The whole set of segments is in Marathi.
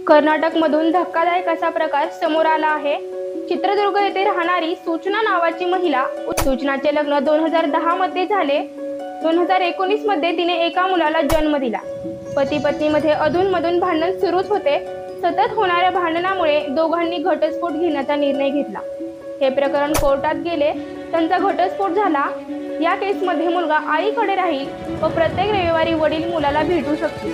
कर्नाटकमधून धक्कादायक असा प्रकार समोर आला आहे। चित्रदुर्ग येथे राहणारी सूचना नावाची महिला, सूचनाचे लग्न 2010 मध्ये झाले। 2019 मध्ये तिने एका मुलाला जन्म दिला। पती पत्नीमध्ये अधूनमधून भांडण सुरूच होते। सतत होणाऱ्या भांडणामुळे दोघांनी घटस्फोट घेण्याचा निर्णय घेतला। हे प्रकरण कोर्टात गेले, त्यांचा घटस्फोट झाला। या केसमध्ये मुलगा आईकडे राहील व प्रत्येक रविवारी वडील मुलाला भेटू शकतील,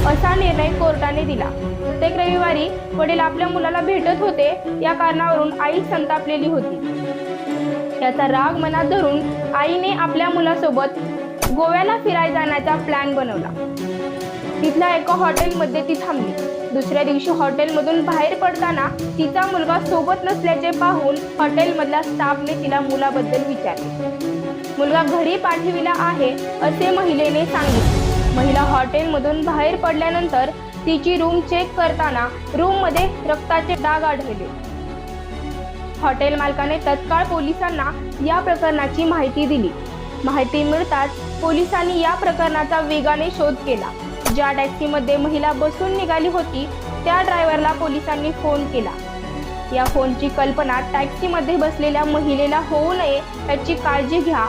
असा निर्णय कोर्टाने दिला। प्रत्येक रविवारी वडील आपल्या मुलाला भेटत होते, या कारणावरून आई संतापलेली होती। याचा राग मनात धरून आईने आपल्या मुलासोबत गोव्याला फिरायला जाण्याचा प्लॅन बनवला। तिथल्या एका हॉटेलमध्ये ती थांबली। दुसऱ्या दिवशी हॉटेलमधून बाहेर पडताना तिचा मुलगा सोबत नसल्याचे पाहून हॉटेलमधल्या स्टाफने तिला मुलाबद्दल विचारले। मुलगा घरी पाठविला आहे असे महिलेने सांगितले। महिला हॉटेलमधून बाहेर पडल्यानंतर तिची रूम चेक करताना रूममध्ये रक्ताचे डाग आढळले। हॉटेल मालकाने तत्काळ पोलिसांना या प्रकरणाची माहिती दिली। माहिती मिळताच पोलिसांनी या प्रकरणाचा वेगाने शोध केला। ज्या टॅक्सीमध्ये महिला बसून निघाली होती त्या ड्रायव्हरला पोलिसांनी फोन केला। या फोनची कल्पना टॅक्सीमध्ये बसलेल्या महिलेला होऊ नये याची काळजी घ्या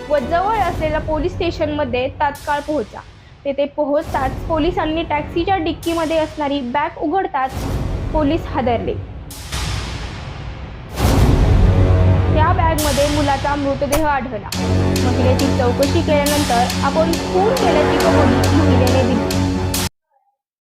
व जवळ असलेल्या पोलीस स्टेशनमध्ये तात्काळ पोहोचा। तेथे पोहोचताच पोलिसांनी टॅक्सीच्या डिक्कीमध्ये असणारी बॅग उघडताच पोलीस हादरले। त्या बॅगमध्ये मुलाचा मृतदेह आढळला। महिलेची चौकशी केल्यानंतर आपण खून केल्याची कबुली महिलेने दिली।